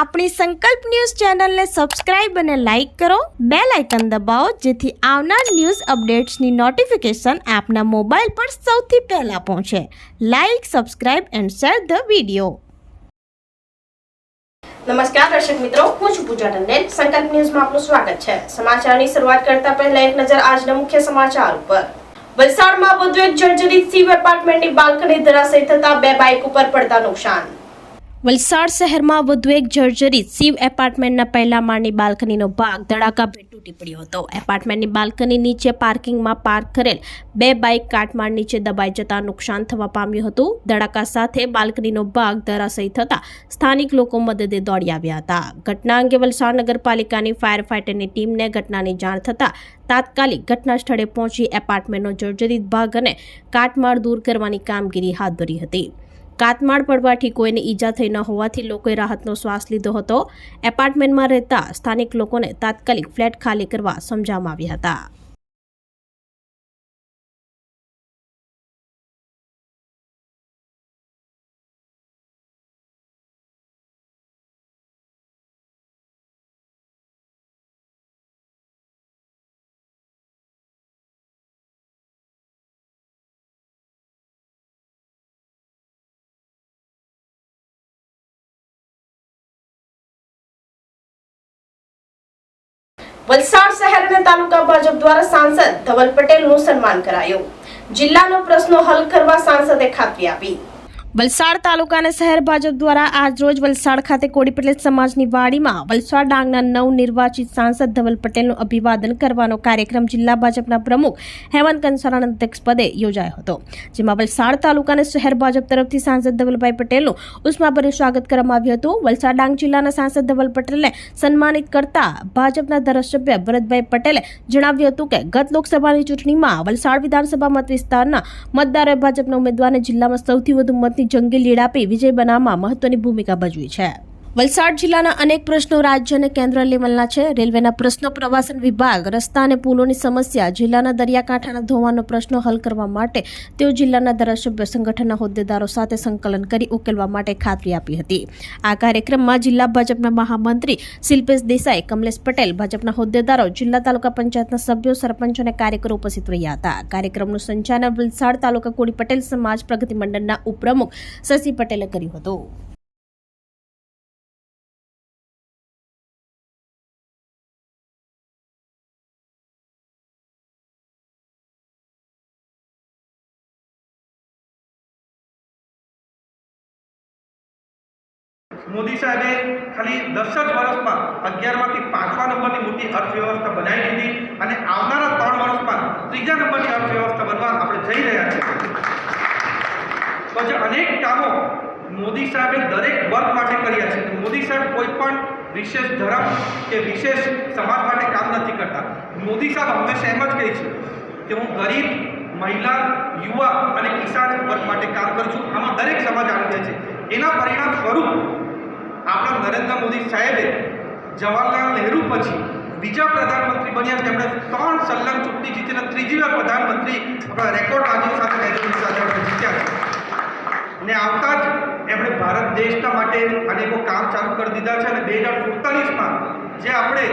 આપણી સંકલ્પ ન્યૂઝ ચેનલને સબસ્ક્રાઇબ અને લાઇક કરો, બેલ આઇકન દબાવો જેથી આવનાર ન્યૂઝ અપડેટ્સની નોટિફિકેશન આપના મોબાઈલ પર સૌથી પહેલા પહોંચે. Like, subscribe and share the video. નમસ્કાર દર્શક મિત્રો, હું છું પૂજા ટંડેલ. સંકલ્પ ન્યૂઝમાં આપનું સ્વાગત છે. સમાચારની શરૂઆત કરતા પહેલા એક નજર આજના મુખ્ય સમાચાર ઉપર. વલસાડમાં વધુ એક જર્જરિત સીવ એપાર્ટમેન્ટની બાલ્કની ધરાશયી થતા 2 બાઇક ઉપર પડતા નુકસાન. વલસાડ શહેરમાં વધુ એક જર્જરિત સીવ એપાર્ટમેન્ટના પહેલા માળની બાલ્કનીનો ભાગ ધડાકાભેર તૂટી પડ્યો હતો. એપાર્ટમેન્ટની બાલ્કની નીચે પાર્કિંગમાં પાર્ક કરેલ 2 બાઇક કાટમાળ નીચે દબાઈ જતા નુકસાન થવા પામ્યું હતું. ધડાકા સાથે બાલ્કનીનો ભાગ ધરાશયી થતા સ્થાનિક લોકો મદદે દોડી આવ્યા હતા. ઘટના અંગે વલસાડ નગરપાલિકાની ફાયર ફાઇટરની ટીમને ઘટનાની જાણ થતા તાત્કાલિક ઘટના સ્થળે પહોંચી એપાર્ટમેન્ટનો જર્જરિત ભાગ અને કાટમાળ દૂર કરવાની કામગીરી હાથ ધરી હતી. કાટમાળ પડવાથી કોઈને ઈજા થઈ ન હોવાથી લોકોએ રાહતનો શ્વાસ લીધો હતો. એપાર્ટમેન્ટમાં રહેતા સ્થાનિક લોકોને તાત્કાલિક ફ્લેટ ખાલી કરવા સમજાવવામાં આવ્યા હતા. વલસાડ શહેર અને તાલુકા ભાજપ દ્વારા સાંસદ ધવલ પટેલનું સન્માન કરાયું. જિલ્લાનો પ્રશ્નો હલ કરવા સાંસદે ખાતરી આપી. વલસાડ તાલુકા અને શહેર ભાજપ દ્વારા આજ રોજ વલસાડ ખાતે કોળી પટેલ સમાજની વાડીમાં વલસાડ ડાંગના નવનિર્વાચિત સાંસદ ધવલ પટેલનું અભિવાદન કરવાનો કાર્યક્રમ જિલ્લા ભાજપના પ્રમુખ હેમંત કંસારાના અધ્યક્ષપદે યોજાયો હતો. જેમાં વલસાડ તાલુકા અને શહેર ભાજપ તરફથી સાંસદ ધવલભાઈ પટેલનું ઉષ્માભર્યું સ્વાગત કરવામાં આવ્યું હતું. વલસાડ ડાંગ જિલ્લાના સાંસદ ધવલ પટેલને સન્માનિત કરતા ભાજપના ધારાસભ્ય ભરતભાઈ પટેલે જણાવ્યું હતું કે ગત લોકસભાની ચૂંટણીમાં વલસાડ વિધાનસભા મત વિસ્તારના મતદારોએ ભાજપના ઉમેદવારને જિલ્લામાં સૌથી વધુ મતની જંગી લીડ આપી વિજય બનાવવામાં મહત્વની ભૂમિકા ભજવી છે. વલસાડ જિલ્લાના અનેક પ્રશ્નો રાજ્ય અને કેન્દ્ર લેવલના છે. રેલવેના પ્રશ્નો, પ્રવાસન વિભાગ, રસ્તા અને પુલોની સમસ્યા, જિલ્લાના દરિયાકાંઠાના ધોવાણનો પ્રશ્નો હલ કરવા માટે તેઓ જિલ્લાના ધારાસભ્ય સંગઠનના હોદ્દેદારો સાથે સંકલન કરી ઉકેલવા માટે ખાતરી આપી હતી. આ કાર્યક્રમમાં જિલ્લા ભાજપના મહામંત્રી શિલ્પેશ દેસાઈ, કમલેશ પટેલ, ભાજપના હોદ્દેદારો, જિલ્લા તાલુકા પંચાયતના સભ્યો, સરપંચો અને કાર્યકરો ઉપસ્થિત રહ્યા હતા. કાર્યક્રમનું સંચાલન વલસાડ તાલુકા કોળી પટેલ સમાજ પ્રગતિ મંડળના ઉપપ્રમુખ શશી પટેલે કર્યું હતું. મોદી સાહેબે ખાલી 10 જ વર્ષમાં 11માંથી 5મા નંબરની મોટી અર્થવ્યવસ્થા બનાવી દીધી અને આવનારા 3 વર્ષમાં 3જા નંબરની અર્થવ્યવસ્થા બનવા આપણે જઈ રહ્યા છીએ. તો જે અનેક કામો મોદી સાહેબે દરેક વર્ગ માટે કર્યા છે. મોદી સાહેબ કોઈ પણ વિશેષ ધર્મ કે વિશેષ સમાજ માટે કામ નથી કરતા. મોદી સાહેબ હંમેશા એમ જ કહે છે કે હું ગરીબ, મહિલા, યુવા અને કિસાન વર્ગ માટે કામ કરું છું. આમાં દરેક સમાજ આવી જાય છે. એના પરિણામ સ્વરૂપ આપણા નરેન્દ્ર મોદી સાહેબે જવાહરલાલ નહેરુ પછી બીજા પ્રધાનમંત્રી બન્યા. તેમણે 3 સલંગ ચૂંટણી જીતીને 3જી વાર પ્રધાનમંત્રી આપણા રેકોર્ડ બાજી સાથે નહેરુની સાથે જીત્યા છે. ને આવતા જ એમણે ભારત દેશના માટે અનેકો કામ ચાલુ કરી દીધા છે. અને 2047માં જે આપણે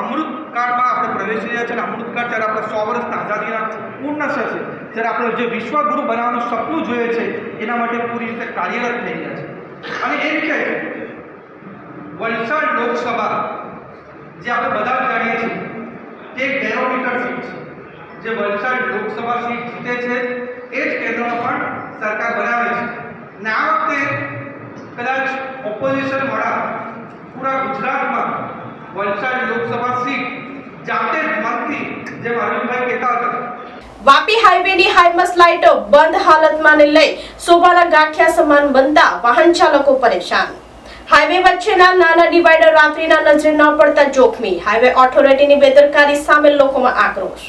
અમૃતકાળમાં આપણે પ્રવેશી રહ્યા છે અને અમૃતકાળ જ્યારે આપણે 100 વર્ષના આઝાદીના પૂર્ણ થશે, જ્યારે આપણે જે વિશ્વગુરુ બનાવવાનું સપનું જોઈએ છે એના માટે પૂરી રીતે કાર્યરત થઈ રહ્યા છે. અને એ રીતે વલસાડ લોકસભા જે આપણે બધા જાણીએ છીએ તે એક બેરોમીટર સીટ છે. જે વલસાડ લોકસભા સીટ જીતે છે એ જ કેન્દ્રમાં પણ સરકાર બનાવે છે. ને આ વખતે કદાચ ઓપોઝિશન વાળા પૂરા ગુજરાતમાં વલસાડ લોકસભા સીટ જાતે જ મનથી જે અરવિંદભાઈ કહેતા હતા. વાપી હાઈવેની હાઈમસ લાઇટો બંધ હાલતમાં લઈ શોભાના ગાંઠિયા સમાન બનતા વાહન ચાલકો પરેશાન. હાઈવે વચ્ચેના નાના ડિવાઈડર રાત્રિના નજરે ન પડતા જોખમી. હાઈવે ઓથોરિટીની બેદરકારી સામે લોકોમાં આક્રોશ.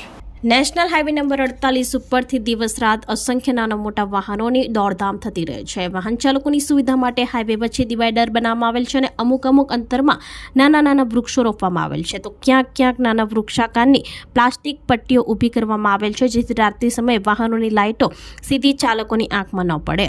નેશનલ હાઈવે નંબર 48 ઉપરથી દિવસ રાત અસંખ્ય નાના મોટા વાહનોની દોડધામ થતી રહે છે. વાહન ચાલકોની સુવિધા માટે હાઈવે વચ્ચે ડિવાઈડર બનાવવામાં આવેલ છે અને અમુક અંતરમાં નાના વૃક્ષો રોપવામાં આવેલ છે. તો ક્યાંક નાના વૃક્ષાકારની પ્લાસ્ટિક પટ્ટીઓ ઊભી કરવામાં આવેલ છે, જેથી રાત્રિ સમયે વાહનોની લાઇટો સીધી ચાલકોની આંખમાં ન પડે.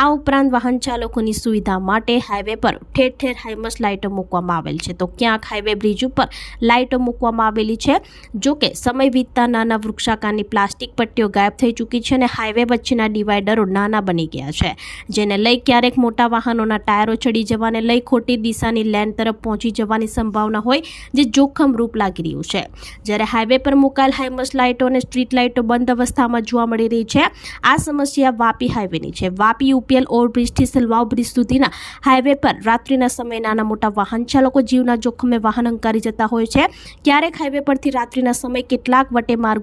આ ઉપરાંત વાહન ચાલકોની સુવિધા માટે હાઈવે પર ઠેર હાઈમસ લાઇટો મૂકવામાં આવેલ છે. તો ક્યાંક હાઈવે બ્રિજ ઉપર લાઇટો મૂકવામાં આવેલી છે. જોકે સમય વીતતા નાના વૃક્ષાકારની પ્લાસ્ટિક પટ્ટીઓ ગાયબ થઈ ચૂકી છે અને હાઈવે વચ્ચેના ડિવાઈડરો નાના બની ગયા છે, જેને લઈ ક્યારેક મોટા વાહનોના ટાયરો ચડી જવાને લઈ ખોટી દિશાની લેન તરફ પહોંચી જવાની સંભાવના હોય, જે જોખમ રૂપ લાગી રહ્યું છે. જ્યારે હાઈવે પર મુકાયેલ હાઈમસ લાઇટો અને સ્ટ્રીટ લાઇટો બંધ અવસ્થામાં જોવા મળી રહી છે. આ સમસ્યા વાપી હાઈવેની છે. વાપી UPL ઓવરબ્રિજથી સલવાવ બ્રિજ સુધીના હાઈવે પર રાત્રિના સમયે નાના મોટા વાહન ચાલકો જીવના જોખમે વાહન હંકારી જતા હોય છે. ક્યારેક હાઈવે પરથી રાત્રિના સમયે કેટલાક વટે માર્ગ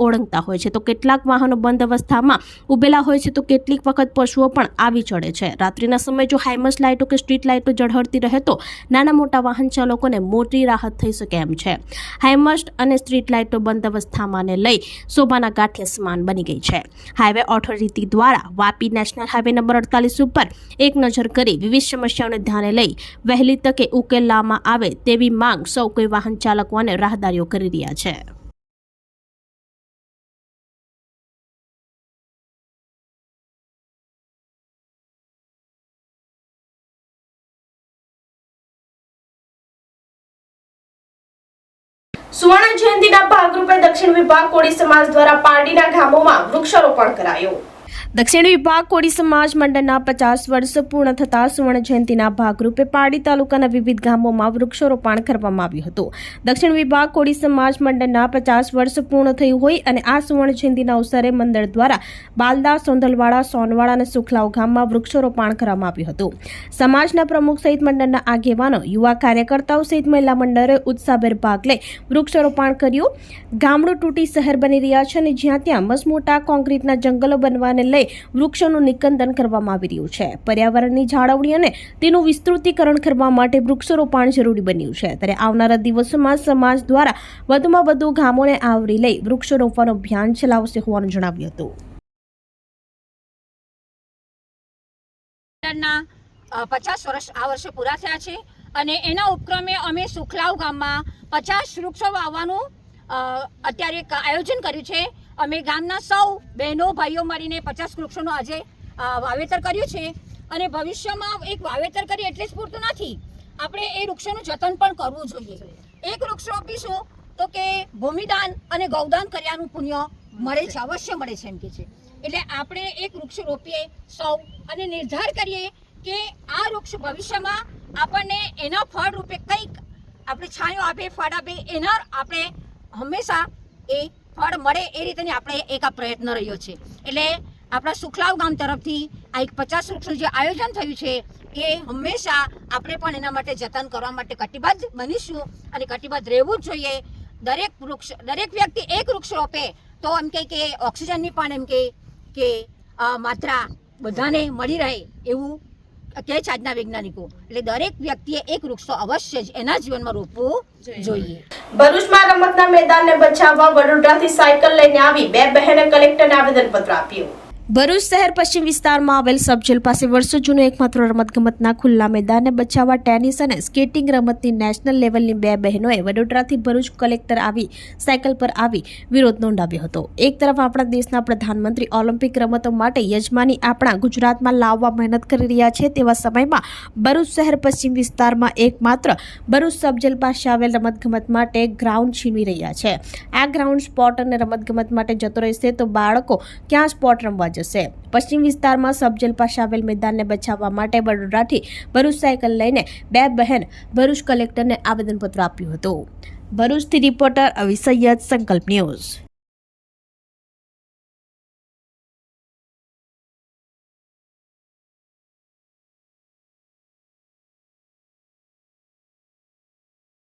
ઓળંગતા હોય છે, તો કેટલાક વાહનો બંધ અવસ્થામાં ઉભેલા હોય છે, તો કેટલીક વખત પશુઓ પણ આવી ચડે છે. રાત્રિના સમયે જો હાઈમસ લાઇટો કે સ્ટ્રીટ લાઇટો ઝળહળતી રહે તો નાના મોટા વાહન ચાલકોને મોટી રાહત થઈ શકે એમ છે. હાઈમસ અને સ્ટ્રીટ લાઇટો બંધ અવસ્થામાં લઈ શોભાના ગાંઠિયા સમાન બની ગઈ છે. હાઈવે ઓથોરિટી દ્વારા વાપી નેશનલ હાઈવે નંબર 48 ઉપર એક નજર કરી વિવિધ સમસ્યાઓને ધ્યાને લઈ વહેલી તકે ઉકેલ લાવવામાં આવે તેવી માંગ સૌ કોઈ વાહન ચાલકો અને રાહદારીઓ કરી રહ્યા છે. સુવર્ણ જયંતિના ભાગરૂપે દક્ષિણ વિભાગ કોળી સમાજ દ્વારા પારડીના ગામોમાં વૃક્ષારોપણ કરાયું. દક્ષિણ વિભાગ કોળી સમાજ મંડળના 50 વર્ષ પૂર્ણ થતા સુવર્ણ જયંતિના ભાગરૂપે પારડી તાલુકાના વિવિધ ગામોમાં વૃક્ષારોપણ કરવામાં આવ્યું હતું. દક્ષિણ વિભાગ કોળી સમાજ મંડળના 50 વર્ષ પૂર્ણ થયું હોય અને આ સુવર્ણ જયંતિના અવસરે મંડળ દ્વારા બાલદા, સોંધલવાડા, સોનવાડા અને સુખલાવ ગામમાં વૃક્ષારોપણ કરવામાં આવ્યું હતું. સમાજના પ્રમુખ સહિત મંડળના આગેવાનો, યુવા કાર્યકર્તાઓ સહિત મહિલા મંડળે ઉત્સાહભેર ભાગ લઈ વૃક્ષારોપણ કર્યું. ગામડું તૂટી શહેર બની રહ્યા છે અને જ્યાં ત્યાં મસમોટા કોન્ક્રીટના જંગલો બનવાને લઈ વૃક્ષોનું નિકંદન કરવામાં આવી રહ્યું છે. પર્યાવરણની જાળવણી અને તેનું વિસ્તૃતીકરણ કરવા માટે વૃક્ષારોપણ જરૂરી બન્યું છે. ત્યારે આવનારા દિવસોમાં સમાજ દ્વારા વધુમાં વધુ ગામોને આવરી લઈ વૃક્ષો રોપવાનું અભિયાન ચલાવશે હોવાનું જણાવ્યું હતું. 50 વર્ષ આ વર્ષે પૂરા થયા છે અને એના ઉપક્રમે અમે સુખલાવ ગામમાં 50 વૃક્ષો વાવવાનું અત્યારે એક આયોજન કર્યું છે. અમે ગામના સૌ બહેનો ભાઈઓ મળીને 50 વૃક્ષોનું આજે વાવેતર કર્યું છે અને ભવિષ્યમાં એક વાવેતર કરી એટલે જ પૂરતું નથી, આપણે એ વૃક્ષોનું જતન પણ કરવું જોઈએ. એક વૃક્ષ રોપીશું તો કે ભૂમિદાન અને ગૌદાન કર્યાનું પુણ્ય મળે છે, અવશ્ય મળે છે એમ કે છે. એટલે આપણે એક વૃક્ષ રોપીએ સૌ અને નિર્ધાર કરીએ કે આ વૃક્ષ ભવિષ્યમાં આપણને એના ફળ રૂપે કંઈક આપણે છાંયો આપે, ફળ આપે, એના આપણે હંમેશા એ ફળ મળે એ રીતેની આપણે એક આ પ્રયત્ન રહ્યો છે. એટલે આપણા સુખલાવ ગામ તરફથી આ એક 50 વૃક્ષનું જે આયોજન થયું છે એ હંમેશા આપણે પણ એના માટે જતન કરવા માટે કટિબદ્ધ બનીશું અને કટિબદ્ધ રહેવું જ જોઈએ. દરેક વ્યક્તિ એક વૃક્ષ રોપે તો એમ કે ઓક્સિજનની પણ એમ કે માત્રા બધાને મળી રહે એવું કહે છે આજના વૈજ્ઞાનિકો. એટલે દરેક વ્યક્તિએ એક વૃક્ષ તો અવશ્ય જ એના જીવનમાં રોપવું જોઈએ. ભરૂચમાં રમતના મેદાનને બચાવવા વડોદરાથી સાયકલ લઈને આવી 2 બહેને કલેક્ટરને આવેદનપત્ર આપ્યું. ભરૂચ શહેર પશ્ચિમ વિસ્તારમાં આવેલ સબજેલ પાસે વર્ષો જૂનું એકમાત્ર રમતગમતના ખુલ્લા મેદાનને બચાવવા ટેનિસ અને સ્કેટિંગ રમતની નેશનલ લેવલની 2 બહેનોએ વડોદરાથી ભરૂચ કલેક્ટર આવી સાયકલ પર આવી વિરોધ નોંધાવ્યો હતો. એક તરફ આપણા દેશના પ્રધાનમંત્રી ઓલિમ્પિક રમતો માટે યજમાની આપણા ગુજરાતમાં લાવવા મહેનત કરી રહ્યા છે, તેવા સમયમાં ભરૂચ શહેર પશ્ચિમ વિસ્તારમાં એકમાત્ર ભરૂચ સબજેલ પાસે આવેલ રમતગમત માટે ગ્રાઉન્ડ છીનવી રહ્યા છે. આ ગ્રાઉન્ડ સ્પોર્ટ અને રમતગમત માટે જતો રહેશે તો બાળકો ક્યાં સ્પોર્ટ રમવા જશે. પશ્ચિમ વિસ્તારમાં સબજેલ પાસે આવેલ મેદાનને બચાવવા માટે વડોદરાથી ભરૂચ સાયકલ લઈને 2 બહેન ભરૂચ કલેક્ટરને આવેદનપત્ર આપ્યું હતું. ભરૂચથી રિપોર્ટર અવી સૈયદ, સંકલ્પ ન્યૂઝ.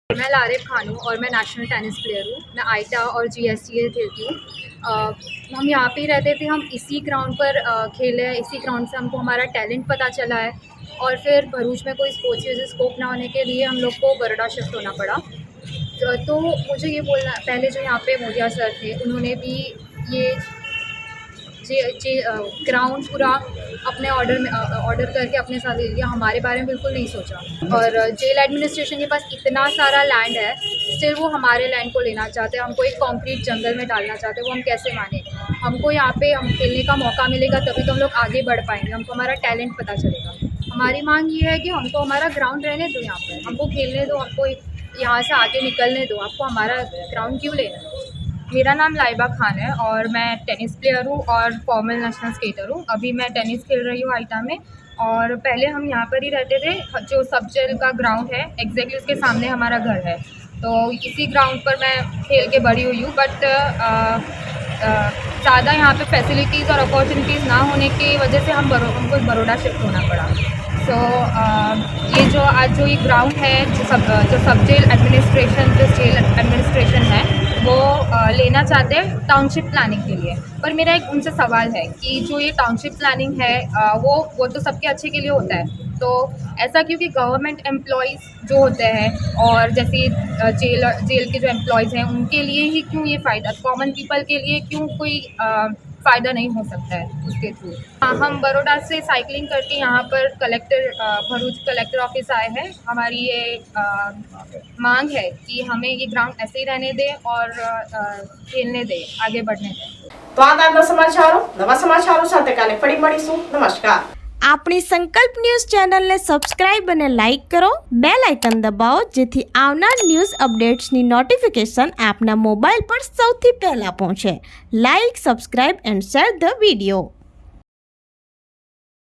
मैं लारिब खान हूँ और मैं नेशनल टेनिस प्लेयर हूँ. मैं आईटा और GSTA खेलती हूँ. हम यहाँ पे ही रहते थे, हम इसी ग्राउंड पर खेले हैं. इसी ग्राउंड से हमको हमारा टैलेंट पता चला है और फिर भरूच में कोई स्पोर्ट्स स्कोप ना होने के लिए हम लोग को बरोडा शिफ्ट होना पड़ा. तो मुझे ये बोलना, पहले जो यहाँ पे मोदिया सर थे उन्होंने भी ये ग्राउंड पूरा अपने ऑर्डर करके अपने साथ ले लिया, हमारे बारे में बिल्कुल नहीं सोचा। और जेल एडमिनिस्ट्रेशन के पास इतना सारा लैंड है, स्टिल वो हमारे लैंड को लेना चाहते हैं, हमको एक कॉन्क्रीट जंगल में डालना चाहते हैं। वो हम कैसे माने? हमको यहाँ पे हम खेलने का मौका मिलेगा तभी तो हम लोग आगे बढ़ पाएंगे, हमको हमारा टैलेंट पता चलेगा। हमारी मांग ये है कि हमको हमारा ग्राउंड रहने दो, यहाँ पर हमको खेलने दो, हमको यहाँ से आगे निकलने दो, आपको हमारा ग्राउंड क्यों लेना? मेरा नाम लाइबा खान है और मैं टेनिस प्लेयर हूँ और फॉर्मल नेशनल स्केटर हूँ। अभी मैं टेनिस खेल रही हूँ आइटा में, और पहले हम यहाँ पर ही रहते थे। जो सब जेल का ग्राउंड है एग्जैक्टली उसके सामने हमारा घर है, तो इसी ग्राउंड पर मैं खेल के बड़ी हुई हूँ। बट ज़्यादा यहाँ पे फैसिलिटीज़ और अपॉर्चुनिटीज़ ना होने की वजह से हमको बड़ौदा शिफ्ट होना पड़ा। तो ये जो आज जो ये ग्राउंड है, जो सब जेल एडमिनिस्ट्रेशन है वो लेना चाहते हैं टाउनशिप प्लानिंग के लिए। पर मेरा एक उनसे सवाल है कि जो ये टाउनशिप प्लानिंग है वो तो सबके अच्छे के लिए होता है, तो ऐसा क्योंकि गवर्नमेंट एम्प्लॉयज़ जो होते हैं और जैसे जेल के जो एम्प्लॉयज़ हैं उनके लिए ही क्यों ये फ़ायदा, कॉमन पीपल के लिए क्यों कोई फ़ायदा नहीं हो सकता है उसके थ्रू? हम बड़ौदा से साइकिलिंग करके यहाँ पर भरूच कलेक्टर ऑफिस आए हैं। हमारी ये मांग है कि हमें ये ग्राउंड ऐसे ही रहने दें और खेलने दें, आगे बढ़ने दें। તો આ તાજના સમાચારો નવા સમાચારો સાથે કાલે ફરી મળીશું। નમસ્કાર। આપણી સંકલ્પ ન્યૂઝ ચેનલને સબસ્ક્રાઇબ અને લાઇક કરો, બેલ આઇકન દબાવો જેથી આવનાર ન્યૂઝ અપડેટ્સની નોટિફિકેશન આપના મોબાઈલ પર સૌથી પહેલા પહોંચે। Like, subscribe and share the video.